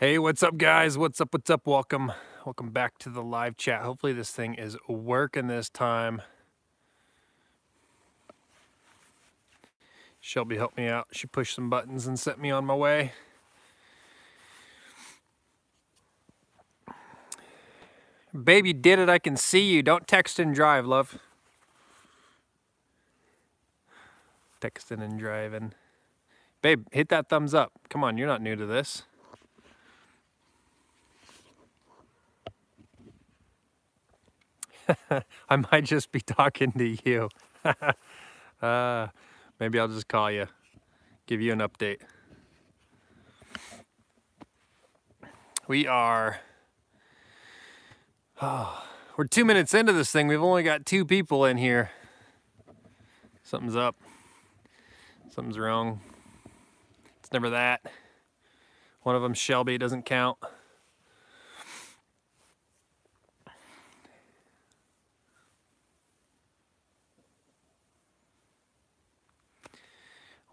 Hey, what's up, guys? What's up? What's up? Welcome back to the live chat. Hopefully this thing is working this time. Shelby helped me out. She pushed some buttons and sent me on my way. Babe, you did it. I can see you. Don't text and drive, love. Texting and driving. Babe, hit that thumbs up. Come on, you're not new to this. I might just be talking to you. Maybe I'll just call you, give you an update. We're 2 minutes into this thing. We've only got 2 people in here. Something's up. Something's wrong. It's never that. One of them, Shelby, doesn't count.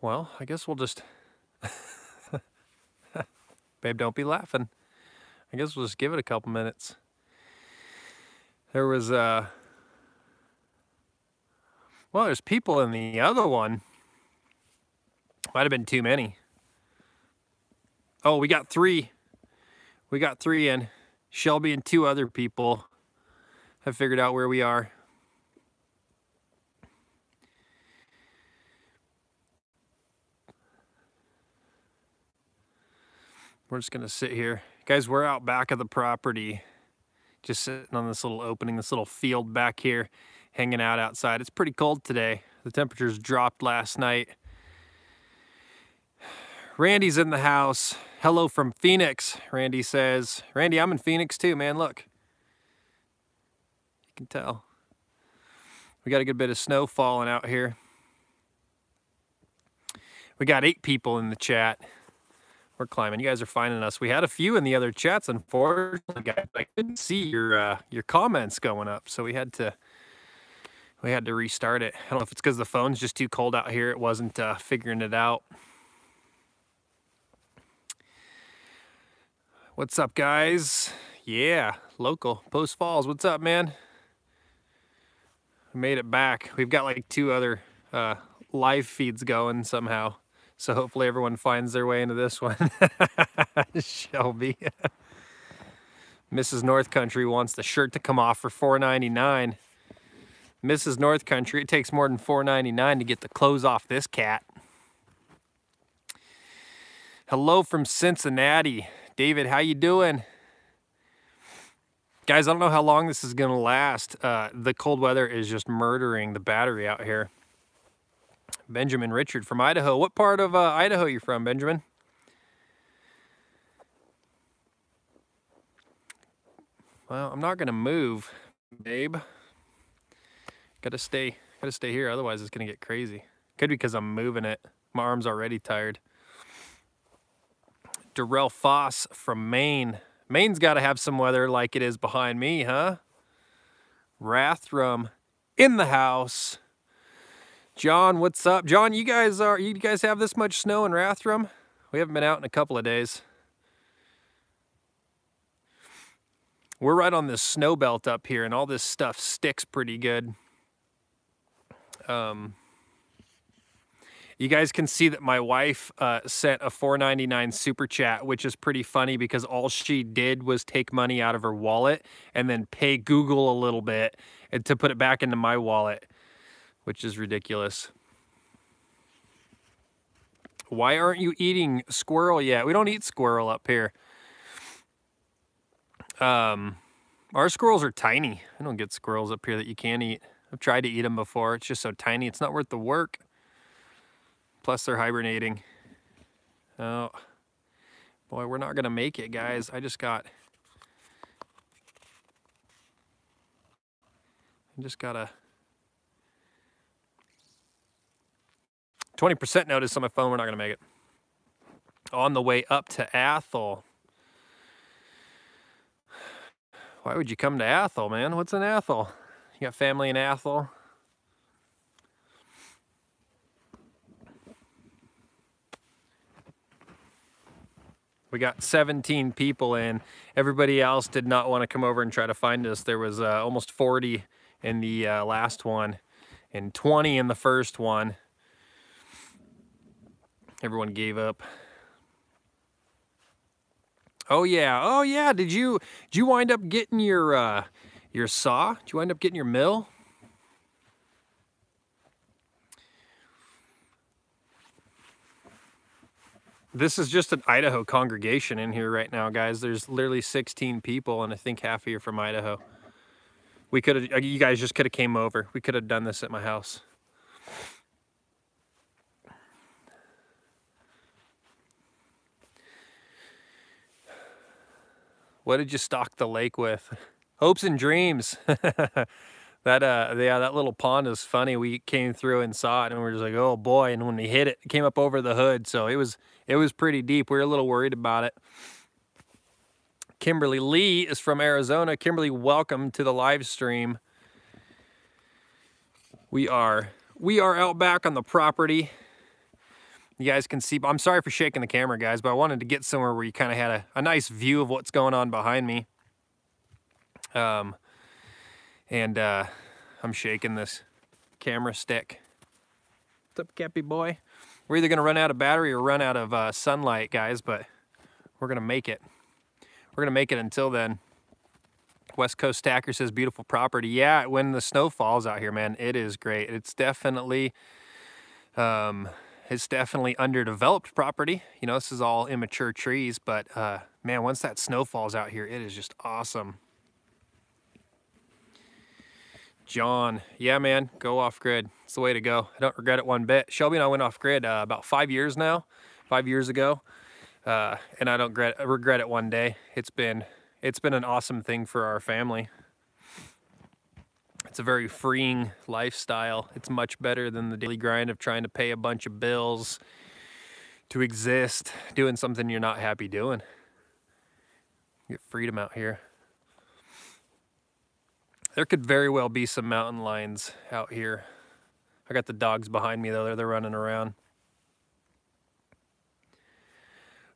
Well, I guess we'll just... Babe, don't be laughing. I guess we'll just give it a couple minutes. There was, well, there's people in the other one. Might have been too many. Oh, we got 3. We got 3 in. Shelby and 2 other people have figured out where we are. We're just gonna sit here. Guys, we're out back of the property, just sitting on this little opening, this little field back here, hanging out outside. It's pretty cold today. The temperatures dropped last night. Randy's in the house. Hello from Phoenix, Randy says. Randy, I'm in Phoenix too, man, look. You can tell. We got a good bit of snow falling out here. We got 8 people in the chat. We're climbing. You guys are finding us. We had a few in the other chats, unfortunately, guys. I couldn't see your comments going up, so we had to restart it. I don't know if it's because the phone's just too cold out here. It wasn't figuring it out. What's up, guys? Yeah, local. Post Falls. What's up, man? We made it back. We've got like 2 other live feeds going somehow. So hopefully everyone finds their way into this one. Shelby. Mrs. North Country wants the shirt to come off for $4.99. Mrs. North Country, it takes more than $4.99 to get the clothes off this cat. Hello from Cincinnati. David, how you doing? Guys, I don't know how long this is gonna last. The cold weather is just murdering the battery out here. Benjamin Richard from Idaho. What part of Idaho are you from, Benjamin? Well, I'm not gonna move, babe. Gotta stay here, otherwise it's gonna get crazy. Could be because I'm moving it. My arm's already tired. Darrell Foss from Maine. Maine's gotta have some weather like it is behind me, huh? Rathdrum in the house. John, what's up? John, you guys have this much snow in Rathdrum? We haven't been out in a couple of days. We're right on this snow belt up here, and all this stuff sticks pretty good. You guys can see that my wife sent a $4.99 super chat, which is pretty funny because all she did was take money out of her wallet and then pay Google a little bit and to put it back into my wallet, which is ridiculous. Why aren't you eating squirrel yet? We don't eat squirrel up here. Our squirrels are tiny. I don't get squirrels up here that you can eat. I've tried to eat them before. It's just so tiny. It's not worth the work. Plus they're hibernating. Oh, boy, we're not gonna make it, guys. I just got a 20% notice on my phone. We're not gonna make it. On the way up to Athol. Why would you come to Athol, man? What's in Athol? You got family in Athol? We got 17 people in. Everybody else did not want to come over and try to find us. There was almost 40 in the last one and 20 in the first one. Everyone gave up. Oh yeah. Did you wind up getting your saw? Did you wind up getting your mill? This is just an Idaho congregation in here right now, guys. There's literally 16 people, and I think half of you are from Idaho. We could have, you guys just could have came over. We could have done this at my house. What did you stock the lake with? Hopes and dreams. That little pond is funny. We came through and saw it, and we were just like, oh boy. And when we hit it, it came up over the hood, so it was pretty deep. We were a little worried about it. Kimberly Lee is from Arizona. Kimberly, welcome to the live stream. We are out back on the property. You guys can see, I'm sorry for shaking the camera, guys, but I wanted to get somewhere where you kind of had a nice view of what's going on behind me. I'm shaking this camera stick. What's up, Cappy boy? We're either gonna run out of battery or run out of sunlight, guys, but we're gonna make it. We're gonna make it until then. West Coast Stacker says beautiful property. Yeah, when the snow falls out here, man, it is great. It's definitely underdeveloped property. You know, this is all immature trees, but man, once that snow falls out here, it is just awesome. John, yeah, man, go off grid. It's the way to go. I don't regret it one bit. Shelby and I went off grid about 5 years now, 5 years ago, and I don't regret it one day. It's been an awesome thing for our family. It's a very freeing lifestyle. It's much better than the daily grind of trying to pay a bunch of bills to exist, doing something you're not happy doing. You get freedom out here. There could very well be some mountain lions out here. I got the dogs behind me though, they're running around.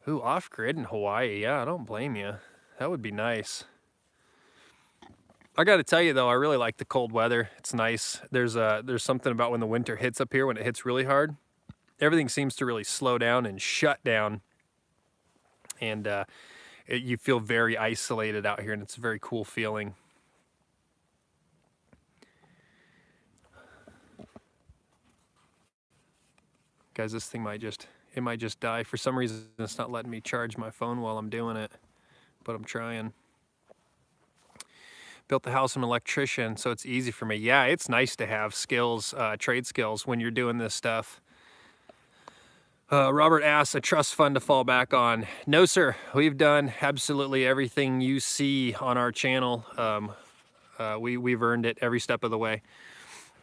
Ooh, off-grid in Hawaii, yeah, I don't blame you. That would be nice. I gotta tell you though, I really like the cold weather. It's nice. There's something about when the winter hits up here, when it hits really hard, everything seems to really slow down and shut down. And you feel very isolated out here, and it's a very cool feeling. Guys, this thing might just die. For some reason, it's not letting me charge my phone while I'm doing it, but I'm trying. Built the house, I'm an electrician, so it's easy for me. Yeah, it's nice to have skills, trade skills when you're doing this stuff. Robert asks, a trust fund to fall back on. No, sir. We've done absolutely everything you see on our channel. We've earned it every step of the way.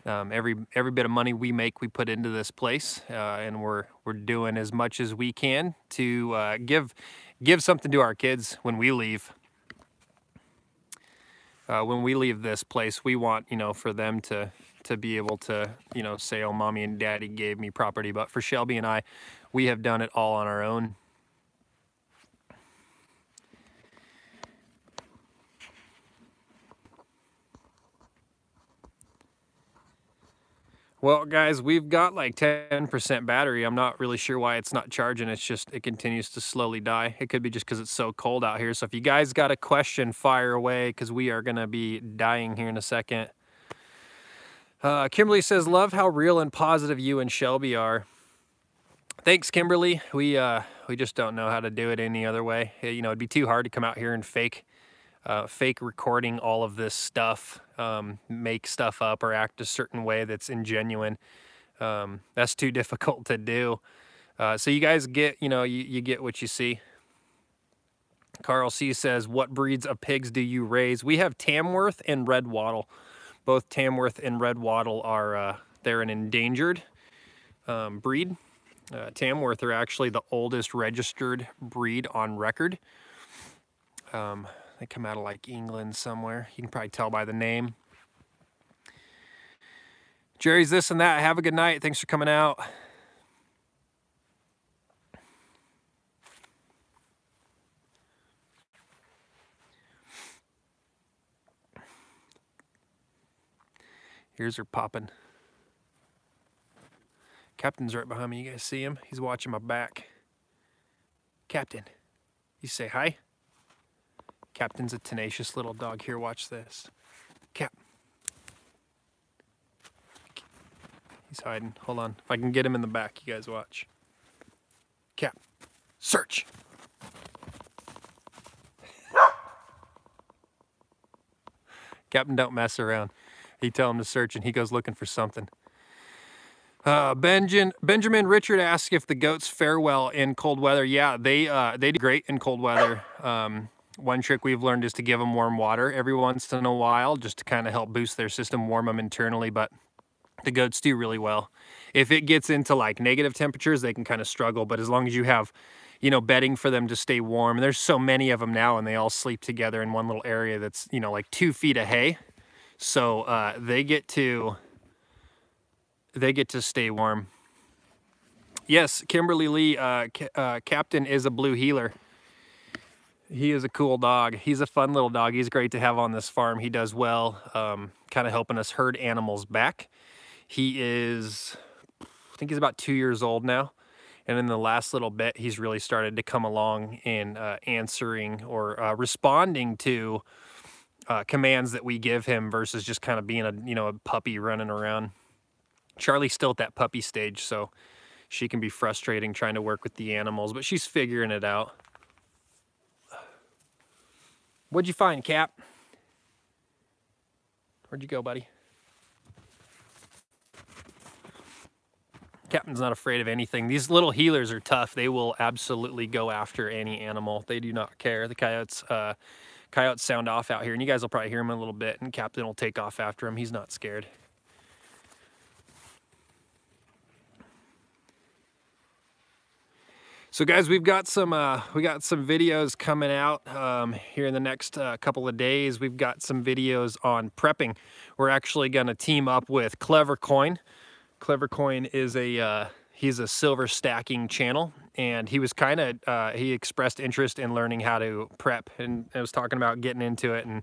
Every bit of money we make, we put into this place, and we're doing as much as we can to give something to our kids when we leave. When we leave this place, we want, you know, for them to be able to, you know, say, oh, mommy and daddy gave me property. But for Shelby and I, we have done it all on our own. Well, guys, we've got like 10% battery. I'm not really sure why it's not charging. It's just, it continues to slowly die. It could be just because it's so cold out here. So if you guys got a question, fire away, because we are going to be dying here in a second. Kimberly says, love how real and positive you and Shelby are. Thanks, Kimberly. We just don't know how to do it any other way. You know, it'd be too hard to come out here and fake recording all of this stuff, make stuff up or act a certain way that's ingenuine. That's too difficult to do. So you guys get, you know, you get what you see. Carl C says, what breeds of pigs do you raise? We have Tamworth and Red Wattle. Both Tamworth and Red Wattle are, they're an endangered breed. Tamworth are actually the oldest registered breed on record. They come out of like England somewhere. You can probably tell by the name. Jerry's this and that. Have a good night. Thanks for coming out. Ears are popping. Captain's right behind me. You guys see him? He's watching my back. Captain, you say hi? Captain's a tenacious little dog. Here, watch this. Cap. He's hiding. Hold on. If I can get him in the back, you guys watch. Cap. Search. Captain don't mess around. You tell him to search and he goes looking for something. Benjamin Richard asks if the goats fare well in cold weather. Yeah, they do great in cold weather. One trick we've learned is to give them warm water every once in a while, just to kind of help boost their system, warm them internally. But the goats do really well. If it gets into like negative temperatures, they can kind of struggle. But as long as you have, you know, bedding for them to stay warm, and there's so many of them now, and they all sleep together in one little area that's, you know, like 2 feet of hay. So they get to stay warm. Yes, Kimberly Lee, Captain is a blue heeler. He is a cool dog. He's a fun little dog. He's great to have on this farm. He does well, kind of helping us herd animals back. He is, I think he's about 2 years old now. And in the last little bit, he's really started to come along in answering or responding to commands that we give him versus just kind of being a puppy running around. Charlie's still at that puppy stage, so she can be frustrating trying to work with the animals, but she's figuring it out. What'd you find, Cap? Where'd you go, buddy? Captain's not afraid of anything. These little healers are tough. They will absolutely go after any animal. They do not care. The coyotes sound off out here, and you guys will probably hear him in a little bit, and Captain will take off after him. He's not scared. So guys, we've got some videos coming out here in the next couple of days. We've got some videos on prepping. We're actually going to team up with Clever Coin. Clever Coin is he's a silver stacking channel, and he was he expressed interest in learning how to prep, and I was talking about getting into it, and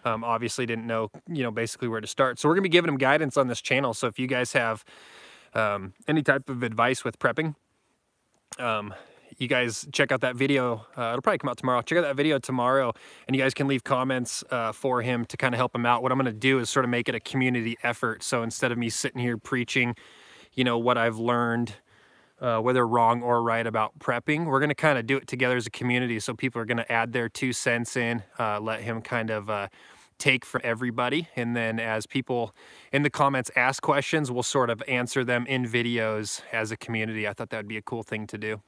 obviously didn't know, basically where to start. So we're gonna be giving him guidance on this channel. So if you guys have any type of advice with prepping, you guys check out that video. It'll probably come out tomorrow. Check out that video tomorrow, and you guys can leave comments for him to kind of help him out. What I'm going to do is sort of make it a community effort. So instead of me sitting here preaching, what I've learned, whether wrong or right about prepping, we're going to kind of do it together as a community. So people are going to add their 2 cents in, let him kind of take from everybody. And then as people in the comments ask questions, we'll sort of answer them in videos as a community. I thought that would be a cool thing to do.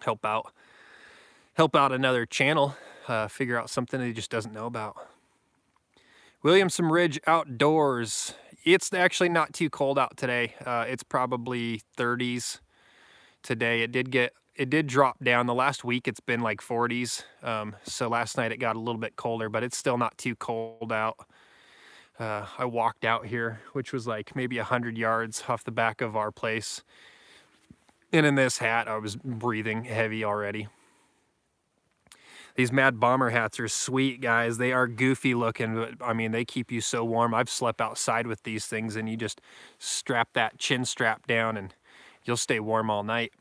Help out another channel, figure out something that he just doesn't know about. Williamson Ridge Outdoors. It's actually not too cold out today. It's probably 30s today. It did drop down. The last week it's been like 40s. So last night it got a little bit colder, but it's still not too cold out. I walked out here, which was like maybe 100 yards off the back of our place. And in this hat, I was breathing heavy already. These Mad Bomber hats are sweet, guys. They are goofy looking, but I mean, they keep you so warm. I've slept outside with these things, and you just strap that chin strap down and you'll stay warm all night.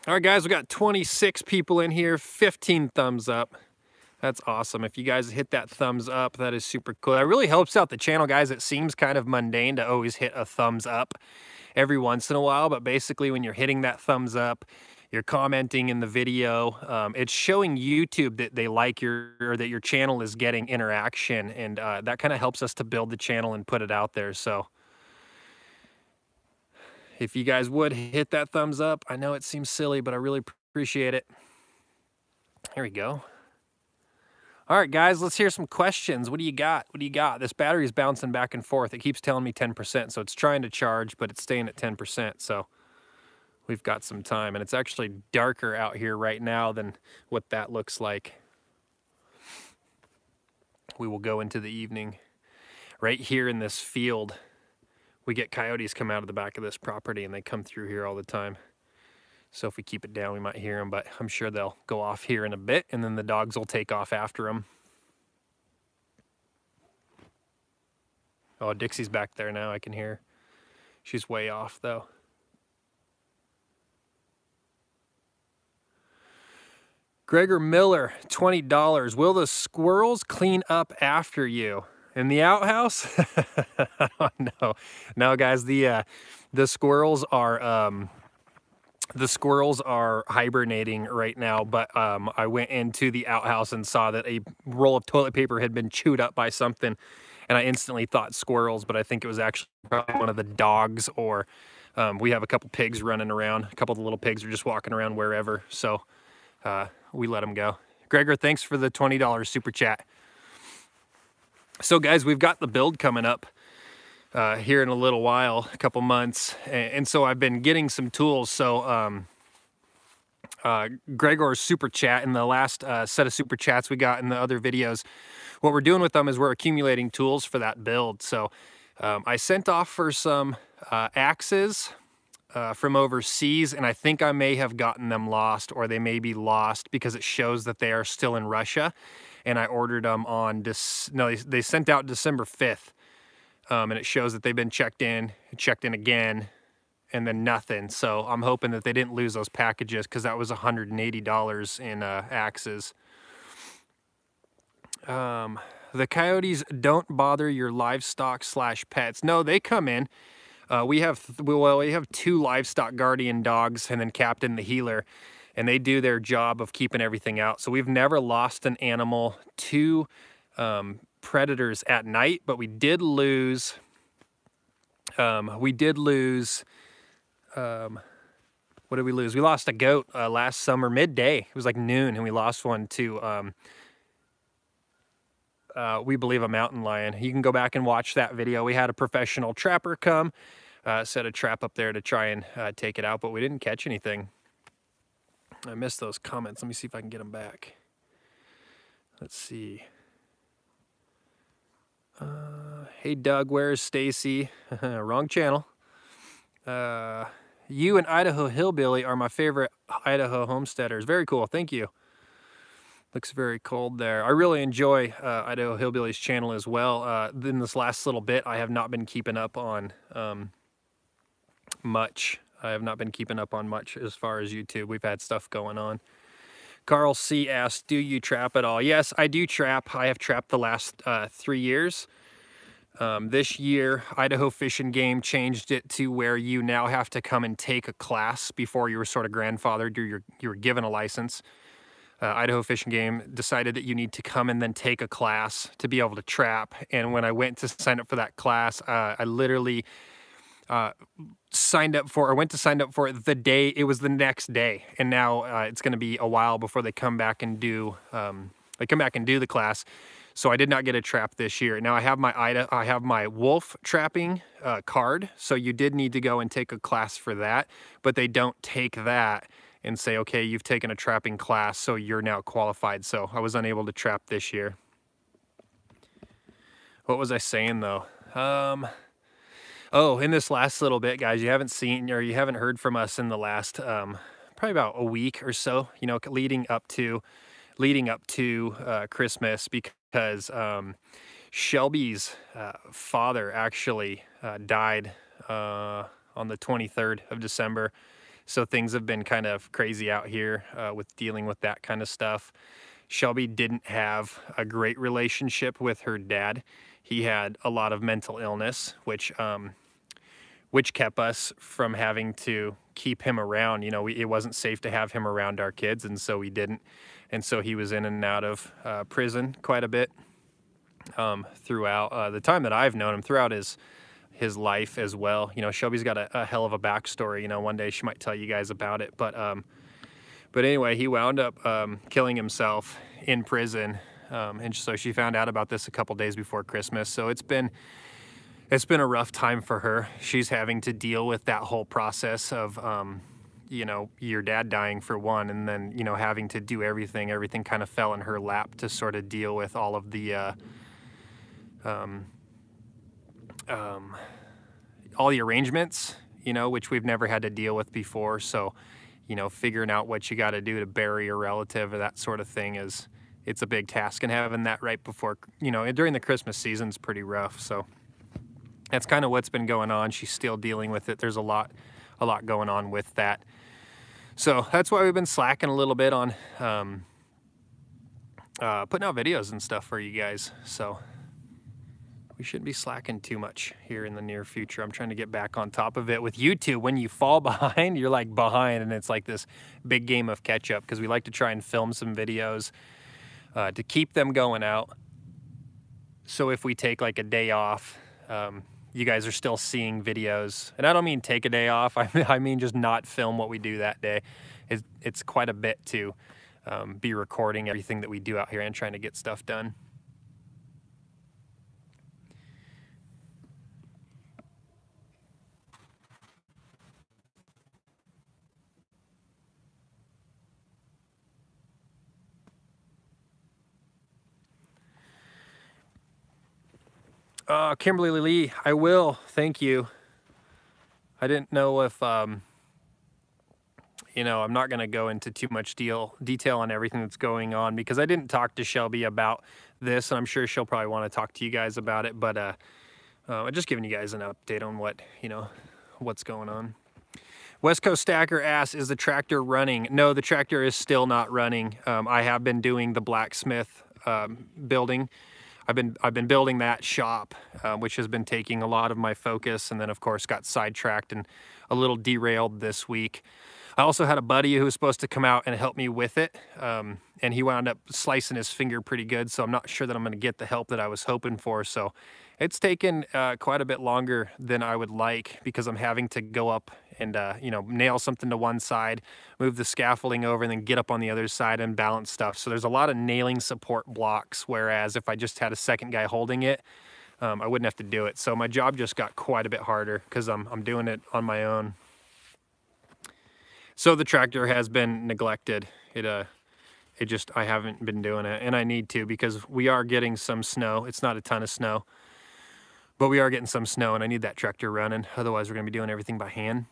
All right, guys, we got 26 people in here, 15 thumbs up. That's awesome. If you guys hit that thumbs up, that is super cool. That really helps out the channel, guys. It seems kind of mundane to always hit a thumbs up every once in a while, but basically when you're hitting that thumbs up, you're commenting in the video, it's showing YouTube that they like or that your channel is getting interaction, and that kind of helps us to build the channel and put it out there. So if you guys would hit that thumbs up, I know it seems silly, but I really appreciate it. Here we go. All right, guys, let's hear some questions. What do you got? What do you got? This battery is bouncing back and forth. It keeps telling me 10%, so it's trying to charge, but it's staying at 10%, so we've got some time. And it's actually darker out here right now than what that looks like. We will go into the evening. Right here in this field, we get coyotes come out of the back of this property, and they come through here all the time. So if we keep it down, we might hear them, but I'm sure they'll go off here in a bit, and then the dogs will take off after them. Oh, Dixie's back there now, I can hear. She's way off, though. Gregor Miller, $20. Will the squirrels clean up after you? In the outhouse? Oh, no. No, guys, the squirrels are... The squirrels are hibernating right now, but I went into the outhouse and saw that a roll of toilet paper had been chewed up by something, and I instantly thought squirrels, but I think it was actually probably one of the dogs, or we have a couple pigs running around. A couple of the little pigs are just walking around wherever, so we let them go. Gregor, thanks for the $20 super chat. So guys, we've got the build coming up here in a little while, a couple months, and so I've been getting some tools. So Gregor's super chat in the last set of super chats we got in the other videos, what we're doing with them is we're accumulating tools for that build. So I sent off for some axes from overseas, and I think I may have gotten them lost, or they may be lost because it shows that they are still in Russia, and I ordered them on they sent out December 5th. And it shows that they've been checked in again, and then nothing. So I'm hoping that they didn't lose those packages, because that was $180 in axes. The coyotes don't bother your livestock / pets. No, they come in. We have 2 livestock guardian dogs, and then Captain the healer, and they do their job of keeping everything out. So we've never lost an animal to predators at night, but we did lose what did we lose? We lost a goat last summer midday. It was like noon, and we lost one to we believe a mountain lion. You can go back and watch that video. We had a professional trapper come, set a trap up there to try and take it out, but we didn't catch anything. I missed those comments. Let me see if I can get them back. Let's see. Hey Doug, where's Stacy? Wrong channel. You and Idaho Hillbilly are my favorite Idaho homesteaders. Very cool, thank you. Looks very cold there. I really enjoy Idaho Hillbilly's channel as well. In this last little bit, I have not been keeping up on much. I have not been keeping up on much as far as YouTube. We've had stuff going on. Carl C. asked, do you trap at all? Yes, I do trap. I have trapped the last 3 years. This year, Idaho Fish and Game changed it to where you now have to come and take a class before you were sort of grandfathered, or you were given a license. Idaho Fish and Game decided that you need to come and then take a class to be able to trap. And when I went to sign up for that class, I literally went to sign up for it the day, it was the next day. And now it's going to be a while before they come back and do, the class. So I did not get a trap this year. Now I have my wolf trapping card. So you did need to go and take a class for that, but they don't take that and say, okay, you've taken a trapping class, so you're now qualified. So I was unable to trap this year. What was I saying though? Oh, in this last little bit, guys, you haven't seen, or you haven't heard from us in the last probably about a week or so, you know, leading up to Christmas, because Shelby's father actually died on the 23rd of December. So things have been kind of crazy out here with dealing with that kind of stuff. Shelby didn't have a great relationship with her dad. He had a lot of mental illness, which kept us from having to keep him around. You know, it wasn't safe to have him around our kids, and so we didn't. And so he was in and out of prison quite a bit throughout the time that I've known him, throughout his life as well. You know, Shelby's got a hell of a backstory. You know, one day she might tell you guys about it. But anyway, he wound up killing himself in prison. And so she found out about this a couple days before Christmas. So it's been a rough time for her. She's having to deal with that whole process of, you know, your dad dying for one, and then, you know, having to do everything. Everything kind of fell in her lap to sort of deal with all of the, all the arrangements, you know, which we've never had to deal with before. So, you know, figuring out what you got to do to bury a relative or that sort of thing it's a big task, and having that right before, you know, during the Christmas season is pretty rough. So that's kind of what's been going on. She's still dealing with it. There's a lot going on with that. So that's why we've been slacking a little bit on putting out videos and stuff for you guys. So we shouldn't be slacking too much here in the near future. I'm trying to get back on top of it. With YouTube, when you fall behind, you're like behind, and it's like this big game of catch up, because we like to try and film some videos to keep them going out. So if we take like a day off, you guys are still seeing videos. And I don't mean take a day off. I mean just not film what we do that day. It's quite a bit to be recording everything that we do out here and trying to get stuff done. Kimberly Lee, I will. Thank you. I didn't know if, you know, I'm not going to go into too much detail on everything that's going on, because I didn't talk to Shelby about this, and I'm sure she'll probably want to talk to you guys about it. But I'm just giving you guys an update on what, you know, what's going on. West Coast Stacker asks, is the tractor running? No, the tractor is still not running. I have been doing the blacksmith building. I've been building that shop, which has been taking a lot of my focus, and then of course got sidetracked and a little derailed this week. I also had a buddy who was supposed to come out and help me with it, and he wound up slicing his finger pretty good, so I'm not sure that I'm going to get the help that I was hoping for. So it's taken quite a bit longer than I would like, because I'm having to go up and you know, nail something to one side, move the scaffolding over, and then get up on the other side and balance stuff. So there's a lot of nailing support blocks, whereas if I just had a second guy holding it, I wouldn't have to do it. So my job just got quite a bit harder because I'm doing it on my own. So the tractor has been neglected. I haven't been doing it, and I need to, because we are getting some snow. It's not a ton of snow, but we are getting some snow, and I need that tractor running. Otherwise, we're going to be doing everything by hand.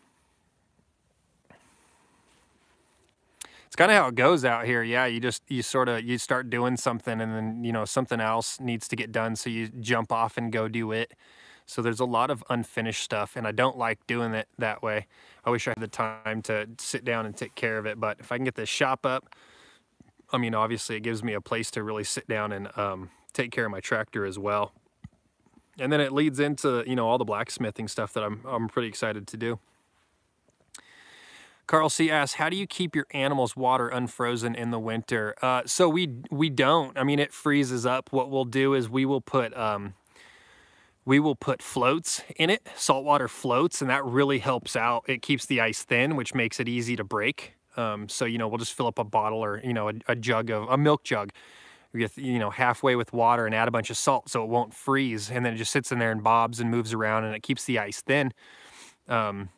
It's kind of how it goes out here. Yeah, you start doing something, and then, you know, something else needs to get done, so you jump off and go do it. So there's a lot of unfinished stuff, and I don't like doing it that way. I wish I had the time to sit down and take care of it, but if I can get this shop up, I mean, obviously it gives me a place to really sit down and take care of my tractor as well. And then it leads into, you know, all the blacksmithing stuff that I'm pretty excited to do. Carl C. asks, how do you keep your animals' water unfrozen in the winter? So we don't. I mean, it freezes up. What we'll do is we will put floats in it, saltwater floats, and that really helps out. It keeps the ice thin, which makes it easy to break. So, you know, we'll just fill up a bottle, or, you know, a milk jug, with, you know, halfway with water, and add a bunch of salt so it won't freeze. And then it just sits in there and bobs and moves around, and it keeps the ice thin. I'm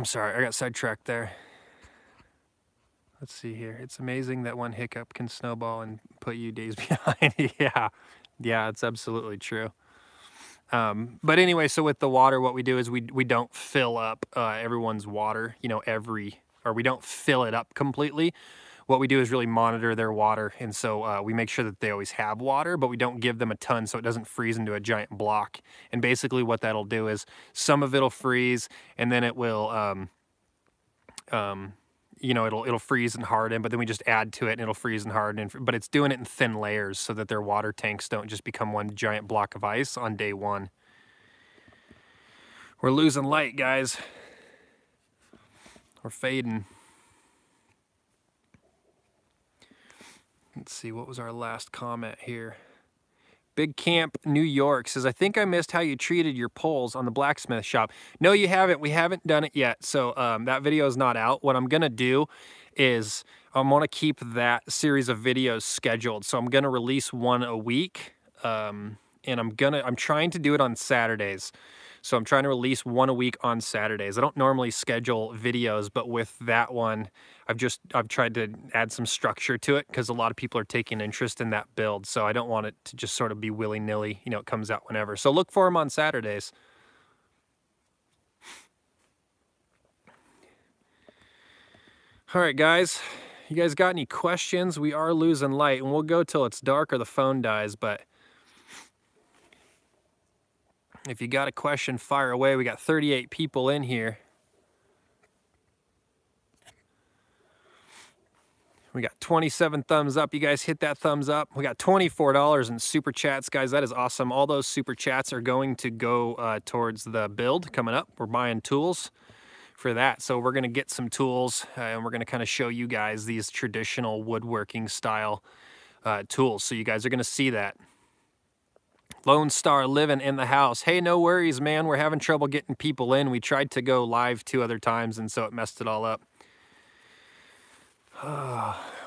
sorry, I got sidetracked there. Let's see here. It's amazing that one hiccup can snowball and put you days behind. Yeah, it's absolutely true. But anyway, so with the water, what we do is we don't fill up everyone's water, you know, we don't fill it up completely. What we do is really monitor their water, and so we make sure that they always have water, but we don't give them a ton so it doesn't freeze into a giant block. And basically what that'll do is some of it'll freeze, and then it will, you know, it'll freeze and harden, but then we just add to it and it'll freeze and harden. But it's doing it in thin layers so that their water tanks don't just become one giant block of ice on day one. We're losing light, guys. We're fading. Let's see, what was our last comment here? Big Camp New York says, I think I missed how you treated your poles on the blacksmith shop. No, you haven't. We haven't done it yet. So that video is not out. What I'm going to do is I'm going to keep that series of videos scheduled. So I'm going to release one a week. And I'm trying to do it on Saturdays. So I'm trying to release one a week on Saturdays. I don't normally schedule videos, but with that one, I've tried to add some structure to it, because a lot of people are taking interest in that build. So I don't want it to just sort of be willy-nilly, you know, it comes out whenever. So look for them on Saturdays. All right, guys. You guys got any questions? We are losing light, and we'll go till it's dark or the phone dies, but if you got a question, fire away. We got 38 people in here. We got 27 thumbs up. You guys hit that thumbs up. We got $24 in super chats, guys. That is awesome. All those super chats are going to go towards the build coming up. We're buying tools for that. So we're going to get some tools and we're going to kind of show you guys these traditional woodworking style tools. So you guys are going to see that. Lone Star living in the house. Hey, no worries, man. We're having trouble getting people in. We tried to go live 2 other times and so it messed it all up.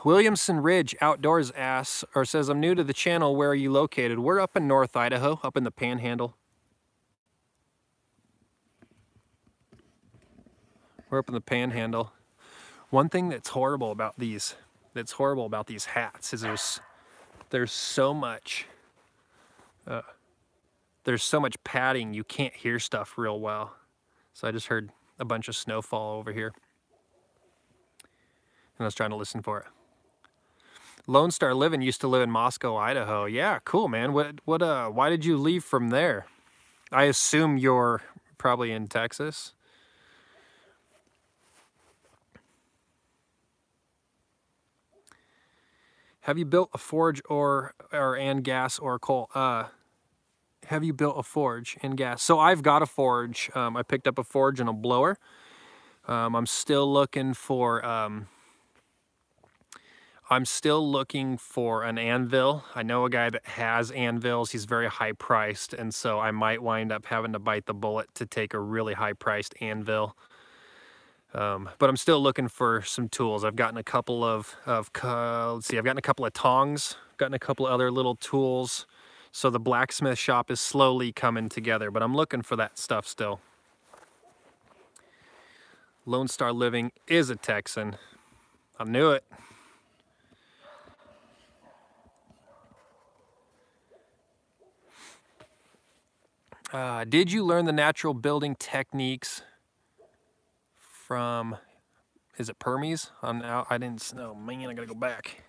Williamson Ridge Outdoors asks, or says, I'm new to the channel. Where are you located? We're up in North Idaho, up in the Panhandle. We're up in the Panhandle. One thing that's horrible about these hats is there's so much padding you can't hear stuff real well. So I just heard a bunch of snowfall over here, and I was trying to listen for it. Lone Star Living used to live in Moscow, Idaho. Yeah, cool, man. Why did you leave from there? I assume you're probably in Texas. Have you built a forge and gas or coal? Have you built a forge and gas? So I've got a forge. I picked up a forge and a blower. I'm still looking for an anvil. I know a guy that has anvils. He's very high priced, and so I might wind up having to bite the bullet to take a really high priced anvil. But I'm still looking for some tools. I've gotten a couple of I've gotten a couple of tongs, gotten a couple of other little tools. So the blacksmith shop is slowly coming together, but I'm looking for that stuff still. Lone Star Living is a Texan. I knew it. Did you learn the natural building techniques from, is it Permies? I didn't know, man, I gotta go back.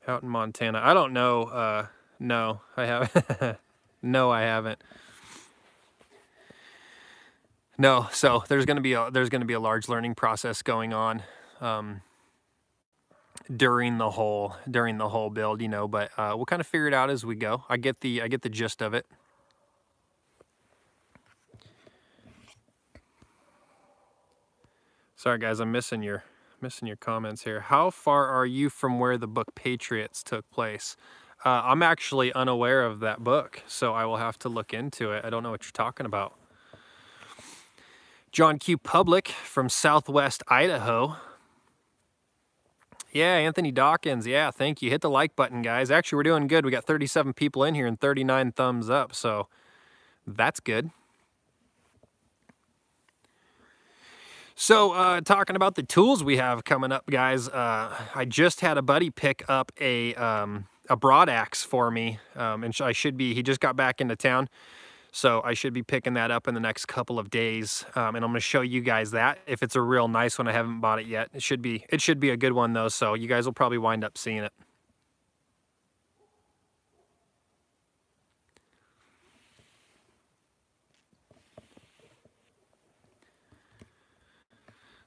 Out in Montana. I don't know. No, I haven't. No, I haven't. No, so there's gonna be a large learning process going on during the whole build, you know, but we'll kind of figure it out as we go. I get the gist of it. Sorry guys, I'm missing your comments here. How far are you from where the book Patriots took place? I'm actually unaware of that book, so I will have to look into it. I don't know what you're talking about. John Q. Public from Southwest Idaho. Yeah, Anthony Dawkins. Yeah, thank you. Hit the like button, guys. Actually, we're doing good. We got 37 people in here and 39 thumbs up, so that's good. So, talking about the tools we have coming up, guys, I just had a buddy pick up a broad axe for me, and he just got back into town, so I should be picking that up in the next couple of days, and I'm going to show you guys that. If it's a real nice one, I haven't bought it yet. It should be a good one, though, so you guys will probably wind up seeing it.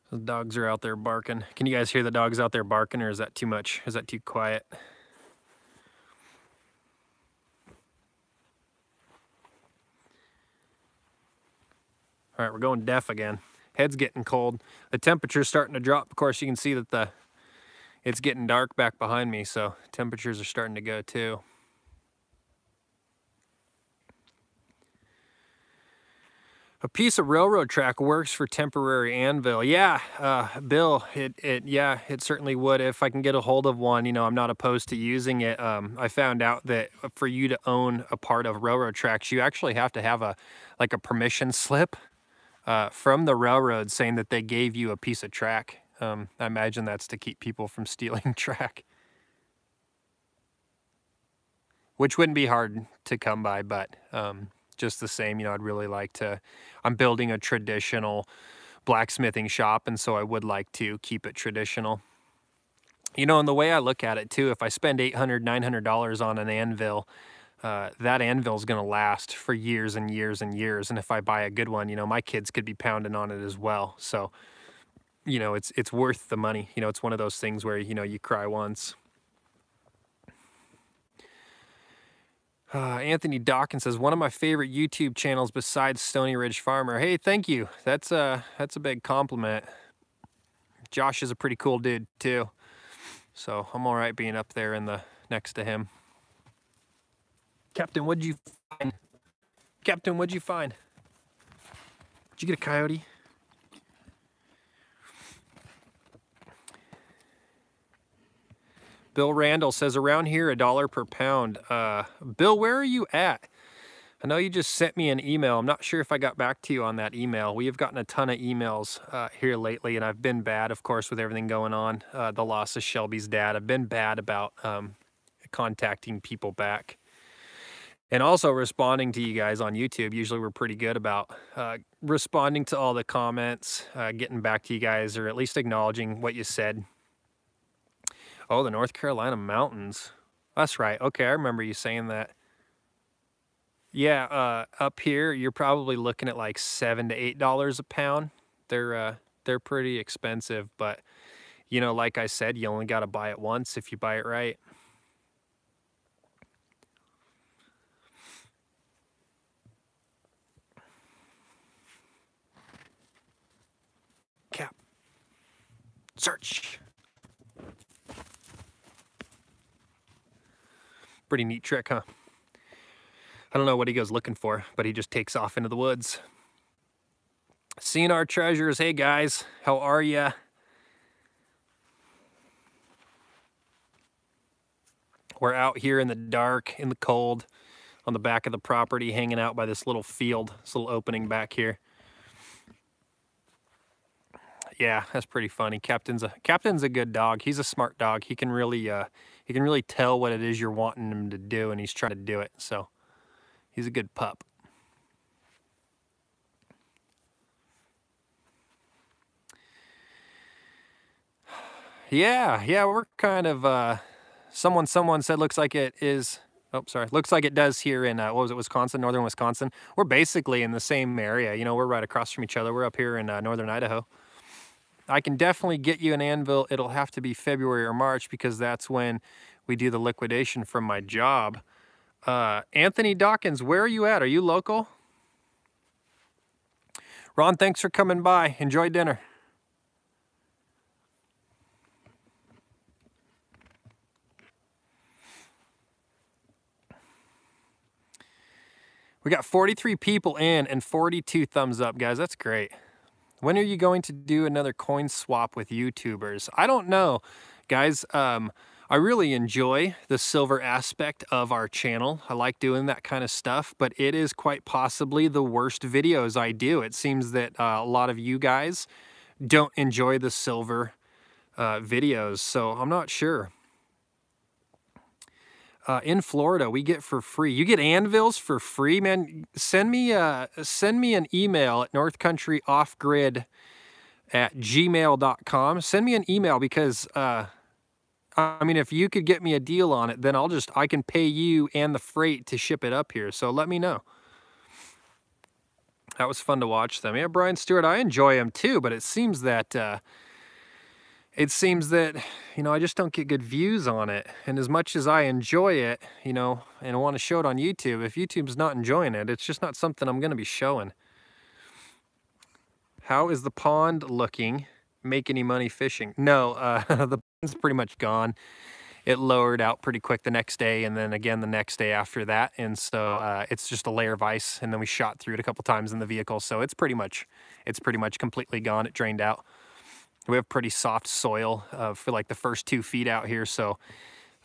The dogs are out there barking. Can you guys hear the dogs out there barking, or is that too much? Is that too quiet? All right, we're going deaf again. Head's getting cold. The temperature's starting to drop. Of course, you can see that it's getting dark back behind me, so temperatures are starting to go too. A piece of railroad track works for temporary anvil. Yeah, Bill, it certainly would if I can get a hold of one. You know, I'm not opposed to using it. I found out that for you to own a part of railroad tracks, you actually have to have a permission slip from the railroad saying that they gave you a piece of track. I imagine that's to keep people from stealing track, which wouldn't be hard to come by, but just the same, you know, I'd really like to, I'm building a traditional blacksmithing shop, and so I would like to keep it traditional. You know, and the way I look at it too, if I spend $800, $900 on an anvil, that anvil is going to last for years and years and years. And if I buy a good one, you know, my kids could be pounding on it as well. So, you know, it's worth the money. You know, it's one of those things where, you know, you cry once. Anthony Dawkins says, one of my favorite YouTube channels besides Stony Ridge Farmer. Hey, thank you. That's a big compliment. Josh is a pretty cool dude too. So I'm all right being up there in the next to him. Captain, what'd you find? Captain, what'd you find? Did you get a coyote? Bill Randall says, around here, $1 per pound. Bill, where are you at? I know you just sent me an email. I'm not sure if I got back to you on that email. We have gotten a ton of emails here lately, and I've been bad, of course, with everything going on. The loss of Shelby's dad. I've been bad about contacting people back. And also responding to you guys on YouTube. Usually we're pretty good about responding to all the comments, getting back to you guys, or at least acknowledging what you said. Oh, the North Carolina mountains. That's right. Okay, I remember you saying that. Yeah, up here you're probably looking at like $7 to $8 a pound. They're pretty expensive, but you know, like I said, you only got to buy it once if you buy it right. Cap. Search. Pretty neat trick, huh? I don't know what he goes looking for, but he just takes off into the woods. Seeing our treasures. Hey guys, how are ya? We're out here in the dark, in the cold, on the back of the property, hanging out by this little field, this little opening back here. Yeah, that's pretty funny. Captain's a good dog. He's a smart dog. He can really tell what it is you're wanting him to do, and he's trying to do it. So he's a good pup. Yeah, we're kind of someone said looks like it is. Oh, sorry. Looks like it does here in what was it, Wisconsin, northern Wisconsin. We're basically in the same area. You know, we're right across from each other. We're up here in northern Idaho. I can definitely get you an anvil. It'll have to be February or March because that's when we do the liquidation from my job. Anthony Dawkins, where are you at? Are you local? Ron, thanks for coming by. Enjoy dinner. We got 43 people in and 42 thumbs up, guys. That's great. When are you going to do another coin swap with YouTubers? I don't know, guys. I really enjoy the silver aspect of our channel. I like doing that kind of stuff, but it is quite possibly the worst videos I do. It seems that a lot of you guys don't enjoy the silver videos, so I'm not sure. In Florida, we get for free. You get anvils for free, man. Send me an email at northcountryoffgrid@gmail.com. Send me an email because I mean, if you could get me a deal on it, then I can pay you and the freight to ship it up here. So let me know. That was fun to watch them. Yeah, Brian Stewart, I enjoy him too, but it seems that you know, I just don't get good views on it. And as much as I enjoy it, you know, and I want to show it on YouTube, if YouTube's not enjoying it, it's just not something I'm going to be showing. How is the pond looking? Make any money fishing? No, the pond's pretty much gone. It lowered out pretty quick the next day, and then again the next day after that. And so it's just a layer of ice, and then we shot through it a couple times in the vehicle. So it's pretty much completely gone. It drained out. We have pretty soft soil for like the first 2 feet out here, so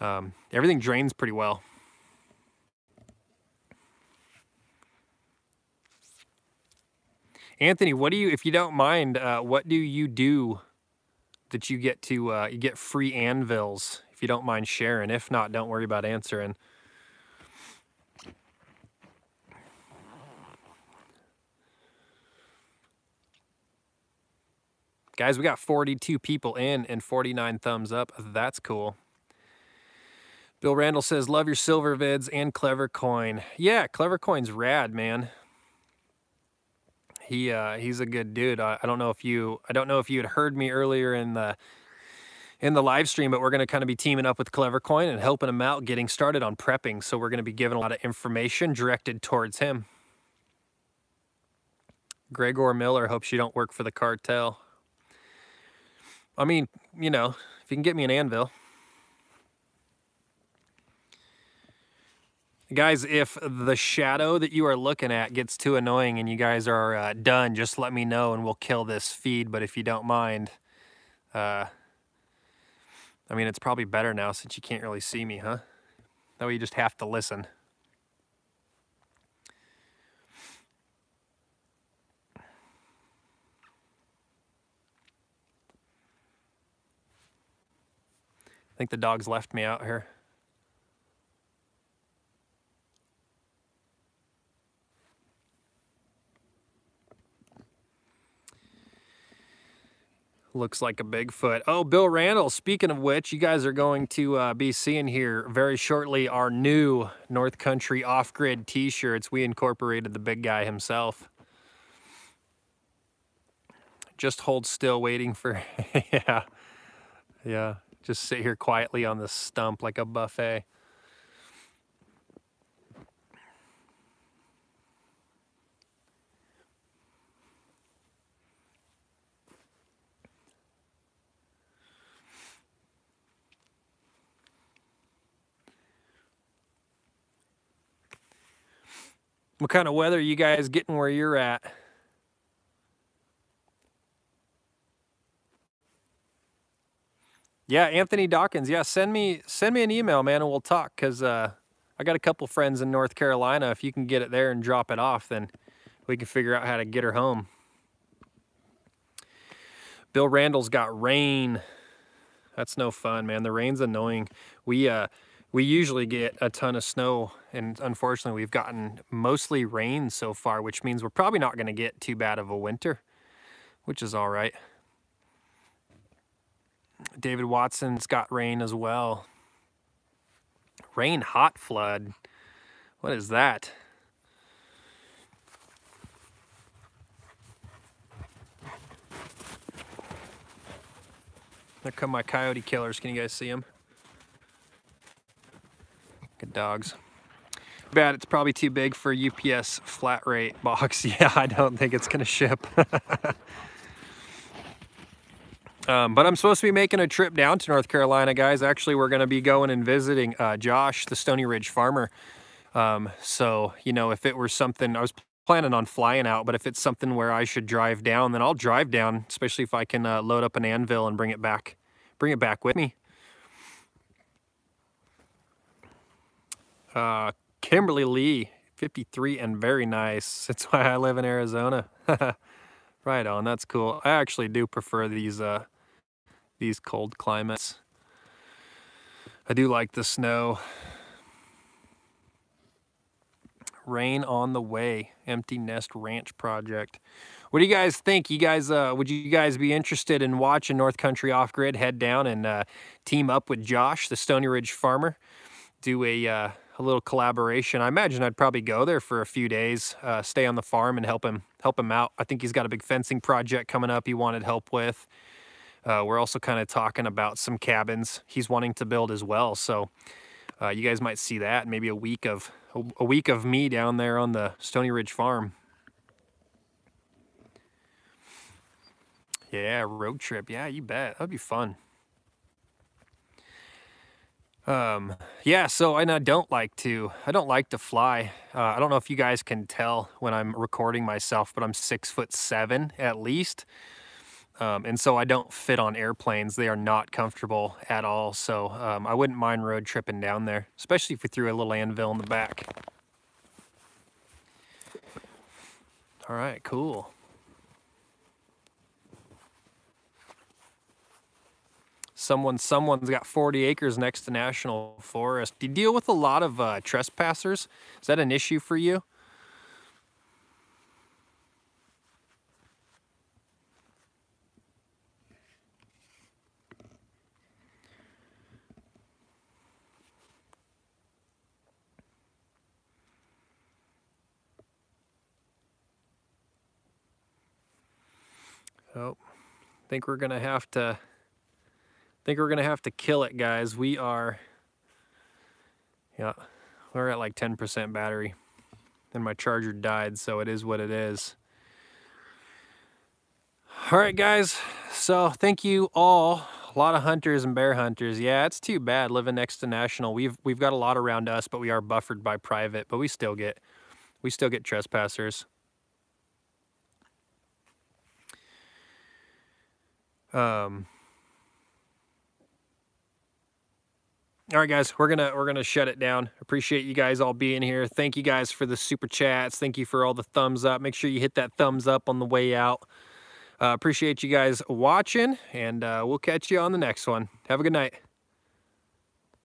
everything drains pretty well. Anthony, what do you, if you don't mind, what do you do that you get to you get free anvils? If you don't mind sharing. If not, don't worry about answering. Guys, we got 42 people in and 49 thumbs up. That's cool. Bill Randall says, love your silver vids and Clever Coin. Yeah, Clever Coin's rad, man. He's a good dude. I don't know if you had heard me earlier in the live stream, but we're going to kind of be teaming up with Clever Coin and helping him out getting started on prepping. So we're going to be giving a lot of information directed towards him. Gregor Miller hopes you don't work for the cartel. I mean, you know, if you can get me an anvil. Guys, if the shadow that you are looking at gets too annoying and you guys are done, just let me know and we'll kill this feed. But if you don't mind, I mean, it's probably better now since you can't really see me, huh? That way you just have to listen. I think the dog's left me out here. Looks like a Bigfoot. Oh, Bill Randall, speaking of which, you guys are going to be seeing here very shortly our new North Country Off-Grid t-shirts. We incorporated the big guy himself. Just hold still waiting for, yeah. Just sit here quietly on the stump like a buffet. What kind of weather are you guys getting where you're at? Yeah, Anthony Dawkins. Yeah, send me an email, man, and we'll talk. Cause I got a couple friends in North Carolina. If you can get it there and drop it off, then we can figure out how to get her home. Bill Randall's got rain. That's no fun, man. The rain's annoying. We usually get a ton of snow, and unfortunately we've gotten mostly rain so far, which means we're probably not going to get too bad of a winter, which is all right. David Watson's got rain as well. Rain hot flood. What is that? There come my coyote killers. Can you guys see them? Good dogs. Bad, it's probably too big for UPS flat rate box. Yeah, I don't think it's gonna ship. But I'm supposed to be making a trip down to North Carolina, guys. Actually, we're gonna be going and visiting Josh, the Stony Ridge farmer. So, you know, if it were something, I was planning on flying out, but if it's something where I should drive down, then I'll drive down, especially if I can load up an anvil and bring it back with me. Kimberly Lee, 53 and very nice. That's why I live in Arizona. Right on, that's cool. I actually do prefer these cold climates. I do like the snow. Rain on the way. Empty Nest Ranch project. What do you guys think? You guys, would you guys be interested in watching North Country Off-Grid head down and team up with Josh, the Stony Ridge farmer, do a little collaboration? I imagine I'd probably go there for a few days, stay on the farm and help him out. I think he's got a big fencing project coming up he wanted help with. We're also kind of talking about some cabins he's wanting to build as well. So you guys might see that, maybe a week of me down there on the Stony Ridge farm. Yeah, road trip. Yeah, you bet. That'd be fun. Yeah, so, and I don't like to fly. I don't know if you guys can tell when I'm recording myself, but I'm 6'7" at least. And so I don't fit on airplanes. They are not comfortable at all. So I wouldn't mind road tripping down there, especially if we threw a little anvil in the back. All right, cool. Someone's got 40 acres next to National Forest. Do you deal with a lot of trespassers? Is that an issue for you? Oh, think we're gonna have to kill it, guys. We are, yeah, we're at like 10% battery and my charger died, so it is what it is. All right, guys, so thank you all. A lot of hunters and bear hunters. Yeah, it's too bad living next to national. We've got a lot around us, but we are buffered by private, but we still get trespassers. All right, guys, we're gonna shut it down. Appreciate you guys all being here. Thank you guys for the super chats. Thank you for all the thumbs up. Make sure you hit that thumbs up on the way out. Appreciate you guys watching, and we'll catch you on the next one. Have a good night.